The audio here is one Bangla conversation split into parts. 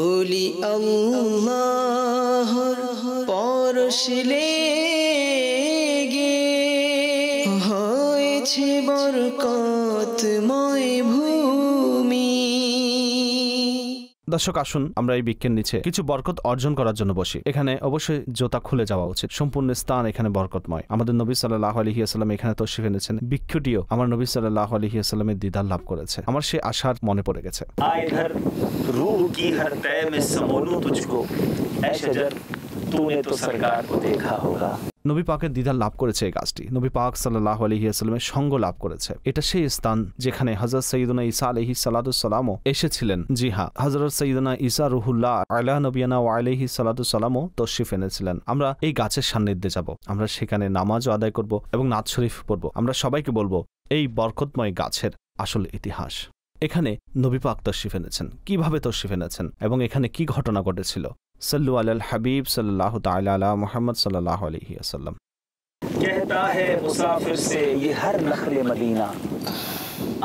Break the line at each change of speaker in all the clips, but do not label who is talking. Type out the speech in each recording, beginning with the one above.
ওলি আল্লাহর পরশ লেগে হয়েছে বরকতময় ভূমি।
দর্শক, আসুন আমরা এই বৃক্ষের নিচে কিছু বরকত অর্জন করার জন্য বসি। এখানে অবশ্যই জোতা খুলে যাওয়া উচিত। সম্পূর্ণ স্থান এখানে বরকতময়। আমাদের নবী সাল্লাল্লাহু আলাইহি ওয়াসাল্লাম এখানে তশরিফ এনেছেন। বৃক্ষটিও আমার নবী সাল্লাল্লাহু আলাইহি ওয়াসাল্লামের দিদার লাভ করেছে। আমার সেই আশার মনে পড়ে গেছে।
रूह की हर तय में समोलूं तुझको ऐ शजर तूने तो सरकार को देखा होगा।
নবী পাকের দিদার লাভ করেছে এই গাছটি। নবী পাক সাল্লাল্লাহু আলাইহি ওয়াসাল্লামের সঙ্গ লাভ করেছে। এটা সেই স্থান যেখানে হযরত সাইয়্যিদুনা ঈসা আলাইহিস সালাতুস সালামও এসেছিলেন। জি হ্যাঁ, হযরত সাইয়্যিদুনা ঈসা রুহুল্লাহ আলা নবিয়ানা ওয়া আলাইহিস সালাতুস সালামও তশরিফ এনেছিলেন। আমরা এই গাছের সান্নিধ্যে যাব। আমরা সেখানে নামাজও আদায় করব এবং নাত শরীফ পড়ব। আমরা সবাইকে বলবো এই বরকতময় গাছের আসল ইতিহাস। এখানে নবী পাক তশরিফ এনেছেন, কিভাবে তশরিফ এনেছেন এবং এখানে কি ঘটনা ঘটেছিল। सल्लु अलल हबीब सल्लल्लाहु ताला अला मुहम्मद सल्लल्लाहु अलैहि वसल्लम।
कहता है मुसाफिर से ये हर नखले मदीना,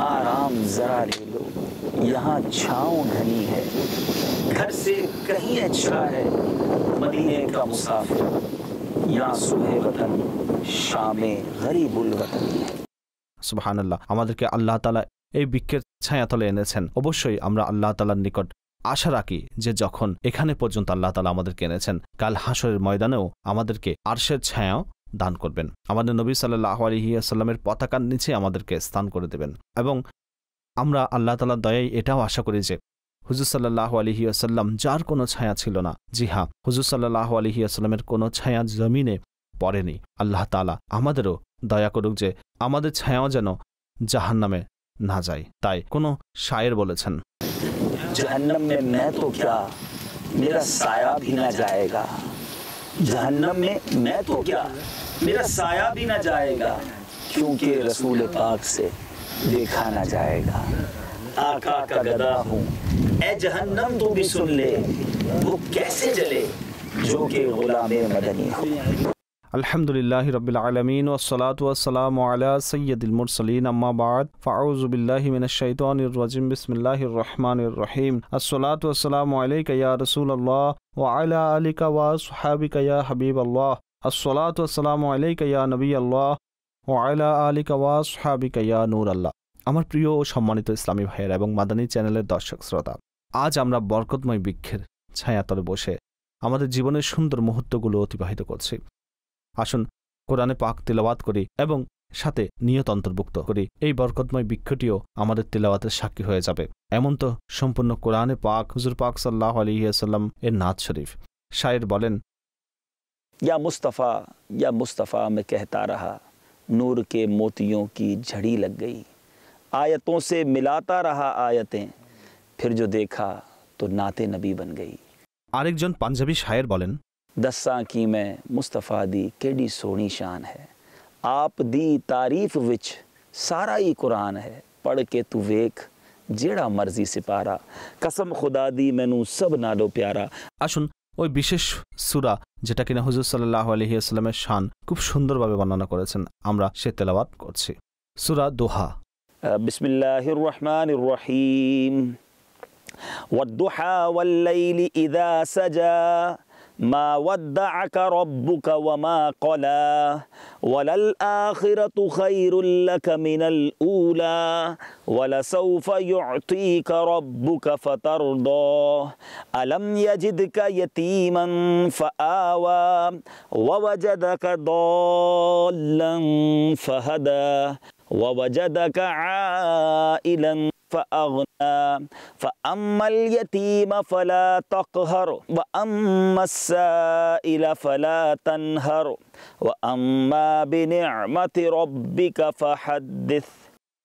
आराम जरा ले लो यहाँ छाँव घनी है, घर से कहीं अच्छा है मदीने का मुसाफिर, यहाँ सुबह वतन शामे गरीबुल वतन है।
सुबहानाल्लाह। আমাদেরকে আল্লাহ তাআলা এই বৃক্ষের ছায়াতলে এনেছেন। অবশ্যই আমরা আল্লাহ তাআলার নিকট আশা রাখি যে যখন এখানে পর্যন্ত আল্লাহ তাআলা আমাদেরকে এনেছেন, কাল হাশরের ময়দানেও আমাদেরকে আরশের ছায়াও দান করবেন। আমাদের নবী সাল্লাল্লাহু আলাইহি ওয়াসাল্লামের পতাকার নিচে আমাদেরকে স্থান করে দেবেন। এবং আমরা আল্লাহ তাআলার দয়ায় এটাও আশা করি যে হুজুর সাল্লাল্লাহু আলাইহি ওয়াসাল্লাম যার কোনো ছায়া ছিল না, জি হ্যাঁ, হুজুর সাল্লাল্লাহু আলাইহি ওয়াসাল্লামের কোনো ছায়া জমিনে পড়েনি। আল্লাহ তাআলা আমাদেরও দয়া করুক যে আমাদের ছায়াও যেন জাহান্নামে না যায়। তাই কোনো শায়ের বলেছেন,
जहन्नम में मैं तो क्या मेरा साया भी ना जाएगा, जहन्नम में मैं तो क्या मेरा साया भी ना जाएगा, क्योंकि रसूल पाक से देखा ना जाएगा। आका का गदा हूँ ए जहन्नम तू भी सुन ले, वो कैसे जले जो कि गुलामे मदनी हो।
अल्हम्दुलिल्लाहि रब्बिल आलमीन वस्सलातु वस्सलामु अला सय्यिदिल मुरसलीन अम्मा बाद फ़अऊज़ु बिल्लाहि मिनश शैतानिर रजीम बिस्मिल्लाहिर रहमानिर रहीम अस्सलातु वस्सलामु अलैका या रसूलल्लाह व अला आलिका व अस्हाबिका या हबीबल्लाह अस्सलातु वस्सलामु अलैका या नबियल्लाह व अला आलिका व अस्हाबिका या नूराल्लाह। আমার প্রিয় ও সম্মানিত ইসলামী ভাইয়েরা এবং মাদানী চ্যানেলের দর্শক শ্রোতা, আজ আমরা বরকতময় বৃক্ষের ছায়াতলে বসে আমাদের জীবনের সুন্দর মুহূর্তগুলো অতিবাহিত করছি। আসুন কোরআনে পাক তিলাওয়াত করি এবং সাথে নিয়ত অন্তর্ভুক্ত করি। এই বরকতময় বৃক্ষটিও আমাদের তিলাওয়াতের সাক্ষী হয়ে যাবে। এমন তো সম্পূর্ণ কোরআনে পাক হুজুর পাক সাল্লাল্লাহু আলাইহি ওয়াসাল্লাম এর নাত শরীফ। শায়ের বলেন,
या मुस्तफ़ा मैं कहता रहा, नूर के मोतियों की झड़ी लग गई, आयतों से मिलाता रहा आयतें, फिर जो देखा तो नाते नबी बन गई।
আরেকজন পাঞ্জাবি শায়ের বলেন,
दस्सां की मैं मुस्तफ़ा दी केड़ी सोनी शान है, आप दी तारीफ विच सारा ही कुरान है, पढ़ के तू वेख जेड़ा मर्जी सिपारा, कसम खुदा दी मैनू सब नालो प्यारा।
আসুন ওই বিশেষ সূরা যেটা কিনা হুজুর সাল্লাল্লাহু আলাইহি ওয়াসাল্লামের শান খুব সুন্দরভাবে বর্ণনা করেছেন, আমরা সে তেলাওয়াত করছি। সূরা দোহা।
बिस्मिल्लाहिर रहमानिर रहीम वद्दुहा वल्लैलि इज़ा सजा मा वद्दअक रब्बुक वमा क़ला वलल आखिरतु खैरुल लक मिनल ऊला वलसौफ युअतीक रब्बुक फतरदा अलम यजिदक यतीमन फआवा ववजदक दाल्लन फहदा ववजदक आइलन फअगना फअम्मा اليتيم فلا تقهر وأما السائل فلا تنهر وأما بنعمة ربك فحدث।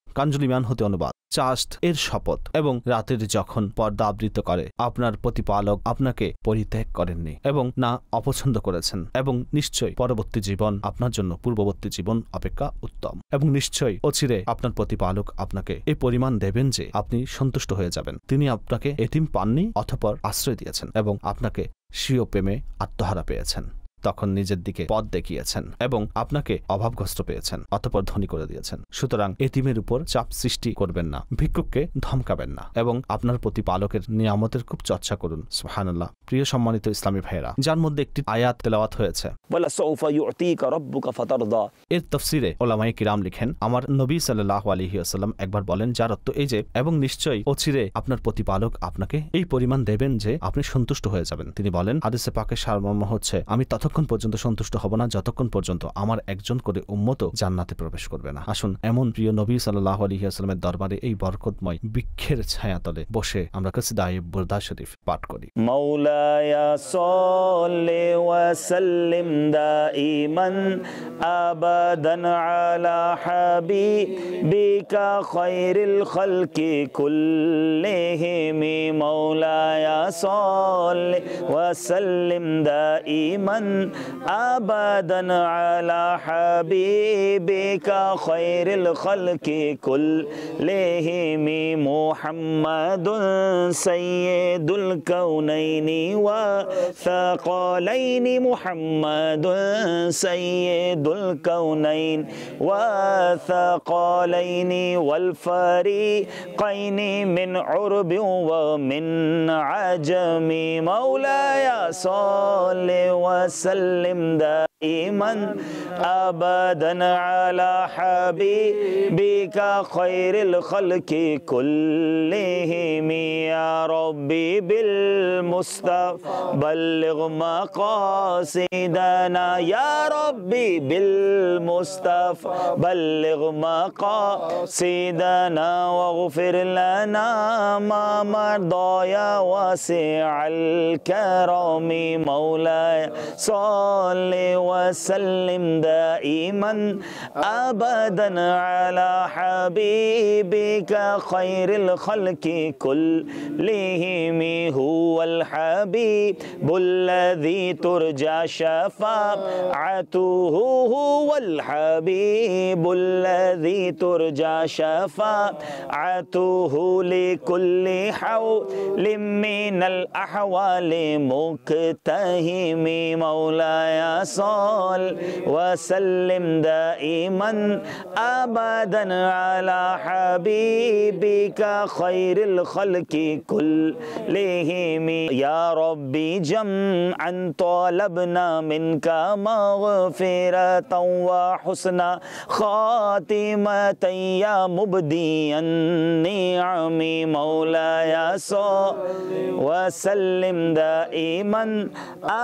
কাঞ্জুল ইমান হতে অনুবাদ। চাষ্ট এর শপথ এবং রাতের যখন পর্দা আবৃত করে আপনার প্রতিপালক আপনাকে পরিত্যাগ করেননি এবং না অপছন্দ করেছেন, এবং নিশ্চয়ই পরবর্তী জীবন আপনার জন্য পূর্ববর্তী জীবন অপেক্ষা উত্তম, এবং নিশ্চয়ই অচিরে আপনার প্রতিপালক আপনাকে এই পরিমাণ দেবেন যে আপনি সন্তুষ্ট হয়ে যাবেন। তিনি আপনাকে এতিম পাননি, অতঃপর আশ্রয় দিয়েছেন এবং আপনাকে স্বীয় প্রেমে আত্মহারা পেয়েছেন। তখন নিজের দিকে পথ দেখিয়েছেন এবং আপনাকে অভাবগ্রস্ত পেয়েছেন, অতঃপর ধনী করে দিয়েছেন। সুতরাং এতিমের উপর চাপ সৃষ্টি করবেন না, ভিক্ষুককে ধমকাবেন না এবং আপনার প্রতিপালকের নিয়ামতের খুব চর্চা করুন। সুবহানাল্লাহ। প্রিয় সম্মানিত ইসলামী ভাইয়েরা, যার মধ্যে একটি আয়াত তেলাওয়াত হয়েছে, এর তাফসিরে উলামায়ে কিরাম লিখেন, আমার নবী সাল্লাল্লাহু আলাইহি ওয়াসাল্লাম একবার বলেন, যার অর্থ এই যে, এবং নিশ্চয়ই অচিরে আপনার প্রতিপালক আপনাকে এই পরিমাণ দেবেন যে আপনি সন্তুষ্ট হয়ে যাবেন। তিনি বলেন, হাদিসে পাকের সারমর্ম হচ্ছে, আমি ততক্ষণ পর্যন্ত সন্তুষ্ট হব না যতক্ষণ পর্যন্ত আমার একজন করে উম্মত জান্নাতে প্রবেশ করবে না। আসুন এমন প্রিয় নবী সাল্লাল্লাহু আলাইহি ওয়াসাল্লামের দরবারে এই বরকতময় বৃক্ষের ছায়াতলে বসে আমরা কসিদায়ে বুরদা শরীফ পাঠ করি।
মাওলায়া সাল্লি ওয়া সাল্লিম দাইমান আবাদান আলা হাবিবিকা খায়রিল খালকি কুল্লিহিম। মাওলায়া সাল্লি ওয়া সাল্লিম দাইমান আবাদান আলা হাবিবিকা খায়রিল খালকি কুল্লিহিম। মুহাম্মাদুন সাইয়্যিদুল কাউনাইনি ওয়া সাকালাইনি। মুহাম্মাদুন সাইয়্যিদুল কাউনাইন ওয়া সাকালাইনি ওয়াল ফারিকাইনি মিন উরবি ওয়া মিন আজমি। মাওলায়া সাল্লি ওয়া সাল্লিম দাইমান আবাদান আলা হাবিবিকা খায়রিল খালকি কুল্লিহিম। ইয়া রাব্বি বিল মুস্তাফা বাল্লিগ মাকাসিদানা। ইয়া রাব্বি বিল মুস্তাফা বাল্লিগ মাকাসিদানা ওয়াগফির লানা মা মারদায়া ওয়াসিআল কারামি। মাওলায়া সাল্লি ওয়া সাল্লিম দাইমান আবাদান আলা হাবিবিকা খায়রিল খালকি কুল্লিহিম। হুয়াল হাবিবুল্লাযী তুরজা শাফাআতুহু। হুয়াল হাবিবুল্লাযী তুরজা শাফাআতুহু লিকুল্লি হাওলিম মিনাল আহওয়ালি মুকতাহিম। মাওলায়া সাল্লি ওয়া সাল্লিম দাইমান আবাদান আলা হাবিবিকা খায়রিল খালকি কুল্লিহিম। ইয়া রাব্বি জামআন তালাবনা মিনকা মাগফিরাতাও ওয়া হুসনা খাতিমাতান ইয়া মুবদিয়ান নিআমি। মাওলায়া সাল্লি ওয়া সাল্লিম দাইমান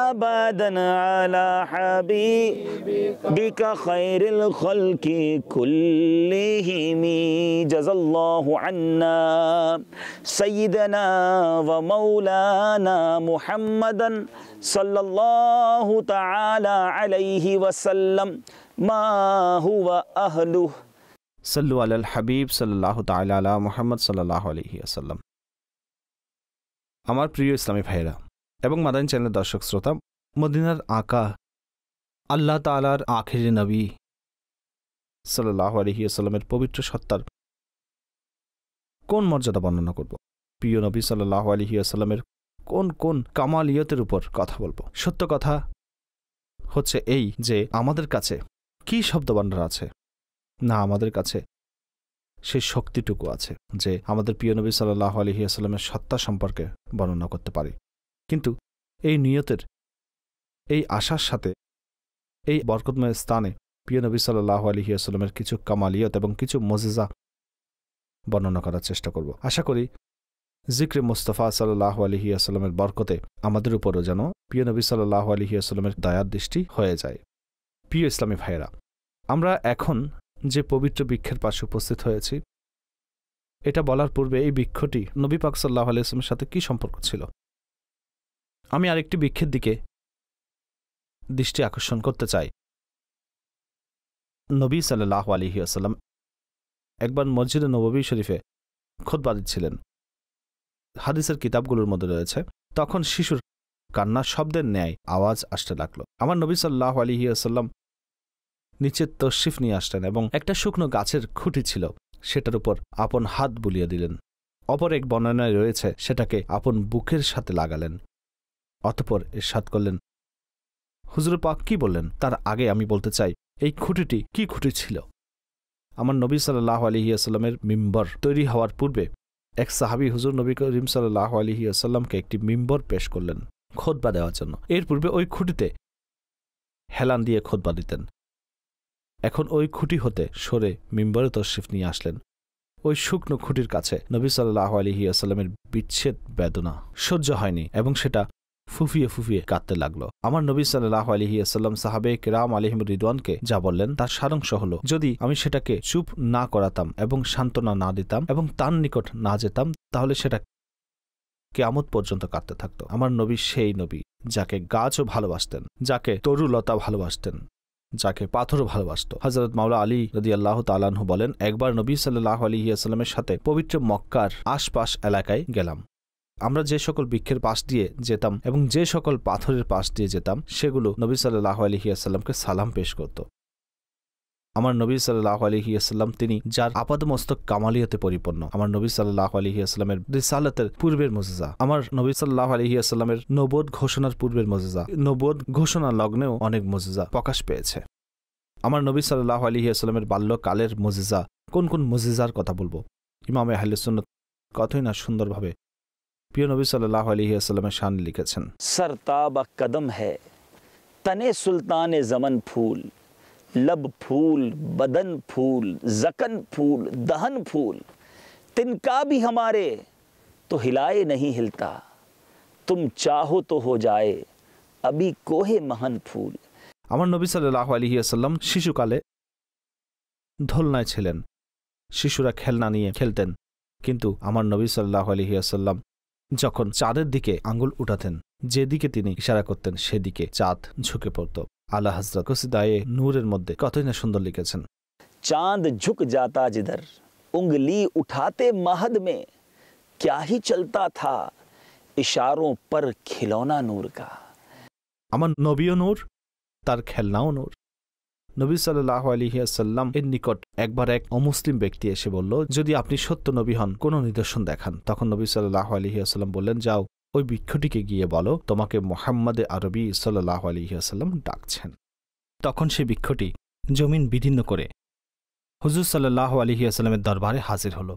আবাদান আলা হাবিবিকা খায়রিল খালকি কুল্লিহিম। জাযাল্লাহু আন্না সাইয়্যিদানা ওয়া মাওলানা মুহাম্মাদান সাল্লাল্লাহু তাআলা আলাইহি ওয়াসাল্লাম মা হুয়া আহলুহু।
সাল্লু আলাল হাবিব সাল্লাল্লাহু তাআলা আলা মুহাম্মদ সাল্লাল্লাহু আলাইহি ওয়াসাল্লাম। আমার প্রিয় ইসলামী ভাইয়েরা এবং মাদানী চ্যানেলের দর্শক শ্রোতা, মদিনার আকা আল্লাহ তাআলার আখিরি নবী সাল্লাল্লাহু আলাইহি ওয়াসাল্লামের পবিত্র সত্তার কোন মর্যাদা বর্ণনা করব? প্রিয় নবী সাল্লাল্লাহু আলাইহি ওয়াসাল্লামের কোন কোন কামালিয়তের উপর কথা বলবো? সত্য কথা হচ্ছে এই যে আমাদের কাছে কি শব্দভাণ্ডার আছে না, আমাদের কাছে সেই শক্তিটুকু আছে যে আমাদের প্রিয় নবী সাল্লাল্লাহু আলাইহি ওয়াসাল্লামের সত্তা সম্পর্কে বর্ণনা করতে পারি। কিন্তু এই নিয়তের, এই আশার সাথে এই বরকতময় স্থানে প্রিয় নবী সাল্লাল্লাহু আলাইহি ওয়াসাল্লামের কিছু কামালিয়ত এবং কিছু মুজিজা বর্ণনা করার চেষ্টা করব। আশা করি জিক্রে মুস্তাফা সাল্লাল্লাহু আলাইহি ওয়াসাল্লামের বরকতে আমাদের উপরও যেন প্রিয় নবী সাল্লাল্লাহু আলাইহি ওয়াসাল্লামের দয়ার দৃষ্টি হয়ে যায়। প্রিয় ইসলামী ভাইয়েরা, আমরা এখন যে পবিত্র বৃক্ষের পাশে উপস্থিত হয়েছি, এটা বলার পূর্বে এই বৃক্ষটি নবী পাক সাল্লাল্লাহু আলাইহি ওয়াসাল্লামের সাথে কি সম্পর্ক ছিল, আমি আরেকটি বৃক্ষের দিকে দৃষ্টি আকর্ষণ করতে চাই। নবী সাল্লাল্লাহু আলাইহি ওয়াসাল্লাম একবার মসজিদে নববী শরীফে খুতবা দিচ্ছিলেন। হাদিসের কিতাবগুলোর মধ্যে রয়েছে, তখন শিশুর কান্নার শব্দের ন্যায় আওয়াজ আসতে লাগলো। আমার নবী সাল্লাল্লাহু আলাইহি ওয়াসাল্লাম নিচে তশরিফ নিয়ে আসলেন এবং একটা শুকনো গাছের খুঁটি ছিল, সেটার উপর আপন হাত বুলিয়ে দিলেন। অপর এক বর্ণনায় রয়েছে সেটাকে আপন বুকের সাথে লাগালেন। অতঃপর ইরশাদ করলেন, হুজুর পাক কি বললেন তার আগে আমি বলতে চাই এই খুঁটিটি কি খুঁটি ছিল। আমার নবী সাল্লাল্লাহু আলাইহি ওয়াসাল্লামের মিম্বর তৈরি হওয়ার পূর্বে এক সাহাবী হুজুর নবী করিম সাল্লাল্লাহু আলাইহি ওয়াসাল্লামকে একটি মিম্বর পেশ করলেন খুতবা দেওয়ার জন্য। এর পূর্বে ওই খুঁটিতে হেলান দিয়ে খুতবা দিতেন। এখন ওই খুঁটি হতে সরে মিম্বরে তশরিফ নিয়ে আসলেন। ওই শুকনো খুঁটির কাছে নবী সাল্লাল্লাহু আলাইহি ওয়াসাল্লামের বিচ্ছেদ বেদনা সহ্য হয়নি এবং সেটা ফুফিয়ে ফুফিয়ে কাঁদতে লাগলো। আমার নবী সাল্লাল্লাহু আলাইহি ওয়াসাল্লাম সাহাবে কেরাম আলাইহিম রিদওয়ানকে যা বললেন তার সারাংশ হলো, যদি আমি সেটাকে চুপ না করাতাম এবং সান্ত্বনা না দিতাম এবং তার নিকট না যেতাম তাহলে সেটা কিয়ামত পর্যন্ত কাঁদতে থাকতো। আমার নবী সেই নবী যাকে গাছও ভালোবাসতেন, যাকে তরুলতা ভালোবাসতেন, যাকে পাথরও ভালোবাসত। হযরত মাওলা আলী রাদিয়াল্লাহু তাআলা আনহু বলেন, একবার নবী সাল্লাল্লাহু আলাইহি ওয়াসাল্লামের সাথে পবিত্র মক্কার আশপাশ এলাকায় গেলাম। আমরা যে সকল বৃক্ষের পাশ দিয়ে যেতাম এবং যে সকল পাথরের পাশ দিয়ে যেতাম সেগুলো নবী সাল্লাল্লাহু আলাইহি ওয়াসাল্লামকে সালাম পেশ করত। আমার নবী সাল্লাল্লাহু আলাইহি ওয়াসাল্লাম তিনি যার আপাদমস্তক কামালিয়তে পরিপূর্ণ। আমার নবী সাল্লাল্লাহু আলাইহি ওয়াসাল্লামের রিসালাতের পূর্বের মুজিজা, আমার নবী সাল্লাল্লাহু আলাইহি ওয়াসাল্লামের নবুয়ত ঘোষণার পূর্বের মুজিজা, নবুয়ত ঘোষণা লগ্নেও অনেক মুজিজা প্রকাশ পেয়েছে। আমার নবী সাল্লাল্লাহু আলাইহি ওয়াসাল্লামের বাল্যকালের মুজিজা, কোন কোন মুজিজার কথা বলবো? ইমামে আহলে সুন্নাত কতই না সুন্দরভাবে প্রিয় নবী সাল্লাল্লাহু আলাইহি ওয়াসাল্লামের শান লিখেছেন।
सरताब कदम है तने सुल्तान जमन फूल, लब फूल बदन फूल जकन फूल दहन फूल, तिनका भी हमारे तो हिलाए नहीं हिलता, तुम चाहो तो हो जाए अभी कोहे महन फूल।
আমার নবী সাল্লাল্লাহু আলাইহি ওয়াসাল্লাম শিশুকালে দোলনায় ছিলেন। শিশুরা খেলনা নিয়ে খেলতেন, কিন্তু আমার নবী সাল্লাল্লাহু আলাইহি ওয়াসাল্লাম যখন চাঁদের দিকে আঙ্গুল উঠাতেন, যেদিকে তিনি ইশারা করতেন সেদিকে চাঁদ ঝুঁকে পড়ত। আলা হযরত কসিদায়ে নূরের মধ্যে কতই না সুন্দর লিখেছেন,
चांद झुक जाता जिधर उंगली उठाते महद में, क्या ही चलता था इशारों पर खिलौना नूर का।
আমার নবীও নূর, তার খেলনাও নূর। নবী সাল্লাল্লাহু আলাইহি ওয়াসাল্লাম এর নিকট একবার এক অমুসলিম ব্যক্তি এসে বলল, যদি আপনি সত্য নবী হন কোনো নিদর্শন দেখান। তখন নবী সাল্লাল্লাহু আলাইহি ওয়াসাল্লাম বললেন, যাও ওই বৃক্ষটিকে গিয়ে বলো তোমাকে মুহাম্মদে আরবি সাল্লাল্লাহু আলাইহি ওয়াসাল্লাম ডাকছেন। তখন সেই বৃক্ষটি জমিন বিদীর্ণ করে হুজুর সাল্লাল্লাহু আলাইহি ওয়াসাল্লামের দরবারে হাজির হল।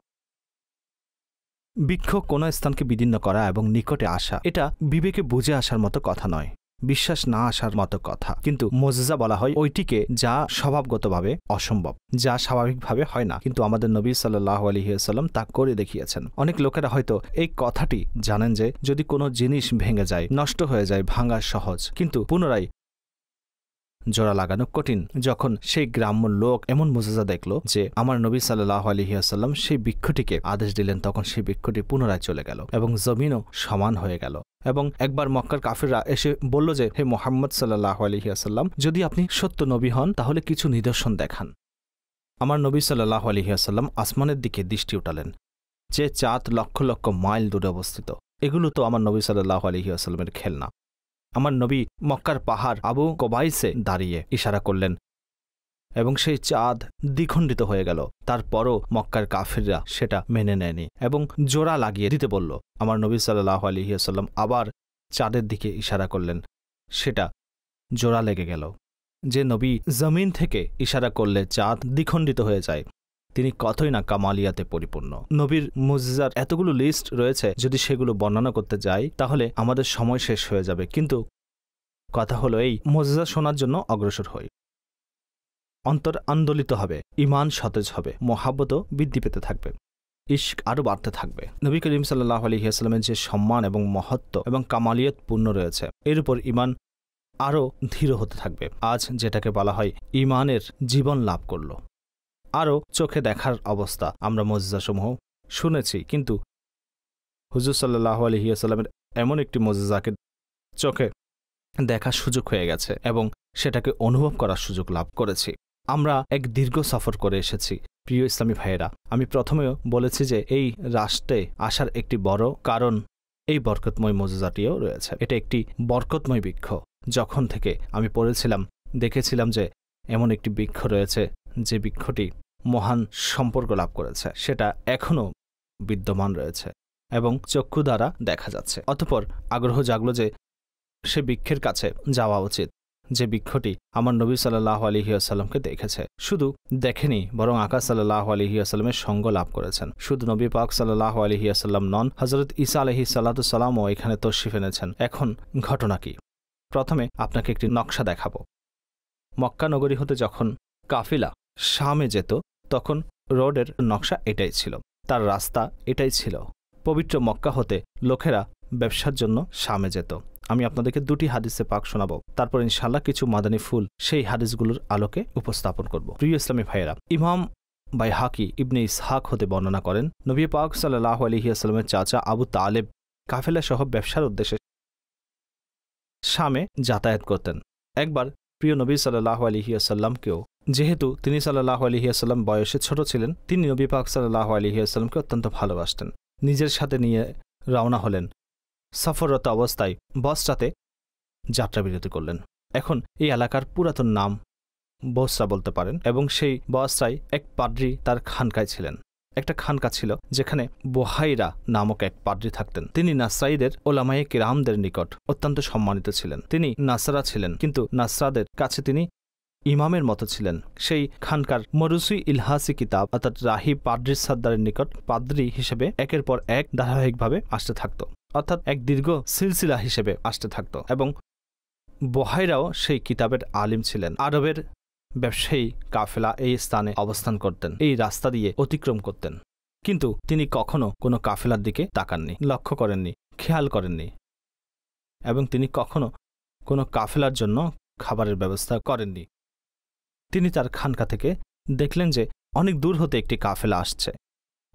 বৃক্ষ কোনো স্থানকে বিদীর্ণ করা এবং নিকটে আসা এটা বিবেকে বুঝে আসার মতো কথা নয়, বিশ্বাস না আসার মতো কথা। কিন্তু মুজিজা বলা হয় ওইটিকে যা স্বভাবগতভাবে অসম্ভব, যা স্বাভাবিকভাবে হয় না, কিন্তু আমাদের নবী সাল্লাল্লাহু আলাইহি ওয়াসাল্লাম তা করে দেখিয়েছেন। অনেক লোকেরা হয়তো এই কথাটি জানেন যে যদি কোনো জিনিস ভেঙে যায়, নষ্ট হয়ে যায়, ভাঙা সহজ, কিন্তু পুনরায় জোড়া লাগানো কঠিন। যখন সেই গ্রাম্য লোক এমন মুজিজা দেখল যে আমার নবী সাল্লাল্লাহু আলাইহি ওয়াসাল্লাম সেই বৃক্ষটিকে আদেশ দিলেন, তখন সেই বৃক্ষটি পুনরায় চলে গেল এবং জমিনও সমান হয়ে গেল। এবং একবার মক্কার কাফিররা এসে বলল যে, হে মুহাম্মদ সাল্লাল্লাহু আলাইহি ওয়াসাল্লাম, যদি আপনি সত্য নবী হন তাহলে কিছু নিদর্শন দেখান। আমার নবী সাল্লাল্লাহু আলাইহি ওয়াসাল্লাম আসমানের দিকে দৃষ্টি উঠালেন, যে চাঁদ লক্ষ লক্ষ মাইল দূরে অবস্থিত। এগুলো তো আমার নবী সাল্লাল্লাহু আলাইহি ওয়াসাল্লামের খেলনা। আমার নবী মক্কার পাহাড় আবু কোবাইসে দাঁড়িয়ে ইশারা করলেন এবং সেই চাঁদ দ্বিখণ্ডিত হয়ে গেল। তারপরও মক্কার কাফিররা সেটা মেনে নেয়নি এবং জোড়া লাগিয়ে দিতে বলল। আমার নবী সাল্লাল্লাহু আলাইহি ওয়াসাল্লাম আবার চাঁদের দিকে ইশারা করলেন, সেটা জোড়া লেগে গেল। যে নবী জমিন থেকে ইশারা করলে চাঁদ দ্বিখণ্ডিত হয়ে যায়, তিনি কতই না কামালিয়াতে পরিপূর্ণ। নবীর মুজিজার এতগুলো লিস্ট রয়েছে, যদি সেগুলো বর্ণনা করতে যাই তাহলে আমাদের সময় শেষ হয়ে যাবে। কিন্তু কথা হলো এই, মুজিজা শোনার জন্য অগ্রসর হই, অন্তর আন্দোলিত হবে, ঈমান সতেজ হবে, মহাব্বতও বৃদ্ধি পেতে থাকবে, ইশক আরও বাড়তে থাকবে। নবী করিম সাল্লাল্লাহু আলাইহি ওয়াসাল্লামের যে সম্মান এবং মহত্ব এবং কামালিয়ত পূর্ণ রয়েছে, এর উপর ঈমান আরও ধীর হতে থাকবে। আজ যেটাকে বলা হয় ঈমানের জীবন লাভ করল, আরও চোখে দেখার অবস্থা। আমরা মুজিজাসমূহ শুনেছি, কিন্তু হুজুর সাল্লাল্লাহু আলাইহি ওয়াসাল্লামের এমন একটি মুজিজাকে চোখে দেখার সুযোগ হয়ে গেছে এবং সেটাকে অনুভব করার সুযোগ লাভ করেছি। আমরা এক দীর্ঘ সফর করে এসেছি প্রিয় ইসলামী ভাইয়েরা। আমি প্রথমেও বলেছি যে এই রাষ্ট্রে আসার একটি বড় কারণ এই বরকতময় মুজিজাটিও রয়েছে। এটা একটি বরকতময় বৃক্ষ। যখন থেকে আমি পড়েছিলাম, দেখেছিলাম যে এমন একটি বৃক্ষ রয়েছে যে বৃক্ষটি মহান সম্পর্ক লাভ করেছে, সেটা এখনও বিদ্যমান রয়েছে এবং চক্ষু দ্বারা দেখা যাচ্ছে। অতঃপর আগ্রহ জাগল যে সে বৃক্ষের কাছে যাওয়া উচিত যে বৃক্ষটি আমার নবী সাল্লাল্লাহু আলাইহি ওয়াসাল্লামকে দেখেছে, শুধু দেখেনি বরং আকা সাল্লাল্লাহু আলাইহি ওয়াসাল্লামের সঙ্গ লাভ করেছেন। শুধু নবী পাক সাল্লাল্লাহু আলাইহি ওয়াসাল্লাম নন, হযরত ঈসা আলাইহিস সালাতু সালামও এখানে তশরিফ এনেছেন। এখন ঘটনা কি? প্রথমে আপনাকে একটি নকশা দেখাবো। মক্কা নগরী হতে যখন কাফিলা শামে যেত তখন রোডের নকশা এটাই ছিল, তার রাস্তা এটাই ছিল। পবিত্র মক্কা হতে লোকেরা ব্যবসার জন্য শামে যেত। আমি আপনাদেরকে দুটি হাদিসে পাক শোনাবো, তারপর ইনশাআল্লাহ কিছু মাদানী ফুল সেই হাদিসগুলোর আলোকে উপস্থাপন করব। প্রিয় ইসলামী ভাইয়েরা, ইমাম বাইহাকি ইবনে ইসহাক হতে বর্ণনা করেন, নবী পাক সাল্লাল্লাহু আলাইহি ওয়াসাল্লামের চাচা আবু তালেব কাফেলা সহ ব্যবসার উদ্দেশ্যে শামে যাতায়াত করতেন। একবার প্রিয় নবী সাল্লাল্লাহু আলাইহি ওয়াসাল্লামকেও, যেহেতু তিনি সাল্লাল্লাহু আলাইহি ওয়াসাল্লাম বয়সে ছোট ছিলেন, তিনি নবী পাক সাল্লাল্লাহু আলাইহি ওয়াসাল্লামকে অত্যন্ত ভালোবাসতেন। নিজের সাথে নিয়ে রওনা হলেন। সফররত অবস্থায় বসরাতে যাত্রা বিরতি করলেন। এখন এই এলাকার পুরাতন নাম বসরা বলতে পারেন, এবং সেই বসরায় এক পাদ্রী তার খানকায় ছিলেন। একটা খানকা ছিল যেখানে বুহাইরা নামক এক পাদ্রী থাকতেন। তিনি নাসরাইদের ওলামায়ে কিরামদের নিকট অত্যন্ত সম্মানিত ছিলেন। তিনি নাসরা ছিলেন, কিন্তু নাসরাদের কাছে তিনি ইমামের মতো ছিলেন। সেই খানকার মরুসি ইলহাসি কিতাব অর্থাৎ রাহি পাদ্রী সর্দারের নিকট পাদ্রী হিসেবে একের পর এক ধারাবাহিকভাবে আসতে থাকত, অর্থাৎ এক দীর্ঘ সিলসিলা হিসেবে আসতে থাকত। এবং বুহাইরাও সেই কিতাবের আলিম ছিলেন। আরবের ব্যবসায়ী কাফেলা এই স্থানে অবস্থান করতেন, এই রাস্তা দিয়ে অতিক্রম করতেন, কিন্তু তিনি কখনো কোনো কাফেলার দিকে তাকাননি, লক্ষ্য করেননি, খেয়াল করেননি, এবং তিনি কখনো কোনো কাফেলার জন্য খাবারের ব্যবস্থা করেননি। তিনি তার খানকা থেকে দেখলেন যে অনেক দূর হতে একটি কাফেলা আসছে।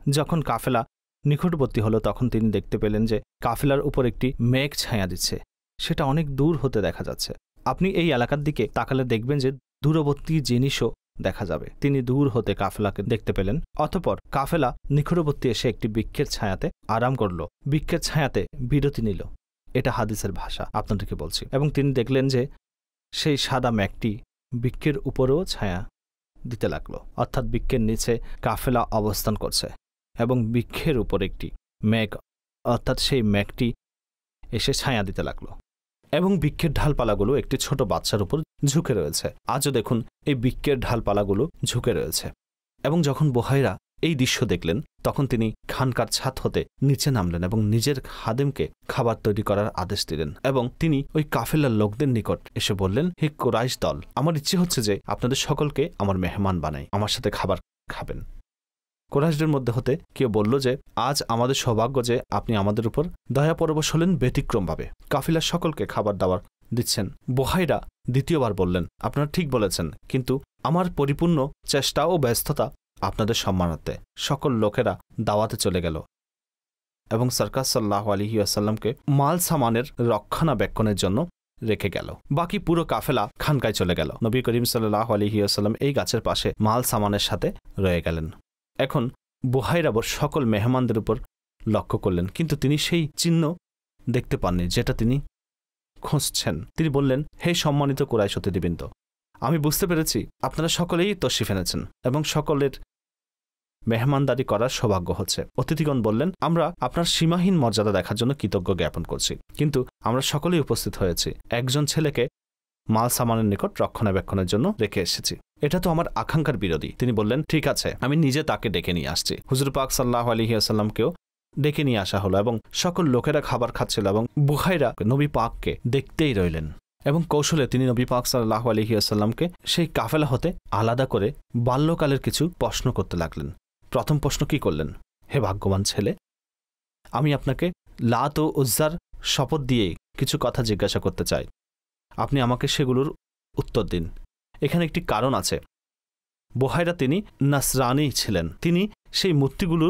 যখন কাফেলা নিকটবর্তী হলো তখন তিনি দেখতে পেলেন যে কাফেলার উপর একটি মেঘ ছায়া দিচ্ছে, সেটা অনেক দূর হতে দেখা যাচ্ছে। আপনি এই এলাকার দিকে তাকালে দেখবেন যে দূরবর্তী জিনিসও দেখা যাবে। তিনি দূর হতে কাফেলাকে দেখতে পেলেন। অতঃপর কাফেলা নিকটবর্তী এসে একটি বৃক্ষের ছায়াতে আরাম করল, বৃক্ষের ছায়াতে বিরতি নিল। এটা হাদিসের ভাষা, আপনাদেরকে বলছি। এবং তিনি দেখলেন যে সেই সাদা মেঘটি বৃক্ষের উপরেও ছায়া দিতে লাগলো, অর্থাৎ বৃক্ষের নিচে কাফেলা অবস্থান করছে এবং বৃক্ষের উপর একটি মেঘ, অর্থাৎ সেই মেঘটি এসে ছায়া দিতে লাগলো, এবং বৃক্ষের ঢালপালাগুলো একটি ছোট বাচ্চার উপর ঝুঁকে রয়েছে। আজও দেখুন এই বৃক্ষের ঢালপালাগুলো ঝুঁকে রয়েছে। এবং যখন বুহাইরা এই দৃশ্য দেখলেন তখন তিনি খানকার ছাদ হতে নিচে নামলেন এবং নিজের খাদেমকে খাবার তৈরি করার আদেশ দিলেন। এবং তিনি ওই কাফেলার লোকদের নিকট এসে বললেন, হে কুরাইশ দল, আমার ইচ্ছে হচ্ছে যে আপনাদের সকলকে আমার মেহমান বানাই, আমার সাথে খাবার খাবেন। কুরাইশদের মধ্যে হতে কেউ বলল যে আজ আমাদের সৌভাগ্য যে আপনি আমাদের উপর দয়া পরবশ হলেন ব্যতিক্রমভাবে, কাফিলার সকলকে খাবার দাবার দিচ্ছেন। বুহাইরা দ্বিতীয়বার বললেন, আপনারা ঠিক বলেছেন, কিন্তু আমার পরিপূর্ণ চেষ্টা ও ব্যস্ততা আপনাদের সম্মানার্থে। সকল লোকেরা দাওয়াতে চলে গেল এবং সরকার সাল্লাল্লাহু আলাইহি ওয়াসাল্লামকে মাল সামানের রক্ষণাবেক্ষণের জন্য রেখে গেল। বাকি পুরো কাফেলা খানকায় চলে গেল। নবী করিম সাল্লাল্লাহু আলাইহি ওয়াসাল্লাম এই গাছের পাশে মাল সামানের সাথে রয়ে গেলেন। এখন বুহাইরা সকল মেহমানদের উপর লক্ষ্য করলেন, কিন্তু তিনি সেই চিহ্ন দেখতে পাননি যেটা তিনি খুঁজছেন। তিনি বললেন, হে সম্মানিত কুরাইশ অতিথিবৃন্দ, আমি বুঝতে পেরেছি আপনারা সকলেই তশরিফ এনেছেন এবং সকলের মেহমানদারি করার সৌভাগ্য হচ্ছে। অতিথিগণ বললেন, আমরা আপনার সীমাহীন মর্যাদা দেখার জন্য কৃতজ্ঞ জ্ঞাপন করছি, কিন্তু আমরা সকলেই উপস্থিত হয়েছি, একজন ছেলেকে মাল সামানের নিকট রক্ষণাবেক্ষণের জন্য রেখে এসেছি। এটা তো আমার আকাঙ্ক্ষার বিরোধী। তিনি বললেন, ঠিক আছে, আমি নিজে তাকে ডেকে নিয়ে আসছি। হুজুর পাক সাল্লাল্লাহু আলাইহি ওয়াসাল্লামকেও ডেকে নিয়ে আসা হলো এবং সকল লোকেরা খাবার খাচ্ছিল এবং বুহাইরা নবী পাককে দেখতেই রইলেন এবং কৌশলে তিনি নবী পাক সাল্লাল্লাহু আলাইহি ওয়াসাল্লামকে সেই কাফেলা হতে আলাদা করে বাল্যকালের কিছু প্রশ্ন করতে লাগলেন। প্রথম প্রশ্ন কি করলেন? হে ভাগ্যবান ছেলে, আমি আপনাকে লাত ও উজ্জার শপথ দিয়ে কিছু কথা জিজ্ঞাসা করতে চাই, আপনি আমাকে সেগুলোর উত্তর দিন। এখানে একটি কারণ আছে। বুহাইরা তিনি নাসরানি ছিলেন, তিনি সেই মূর্তিগুলো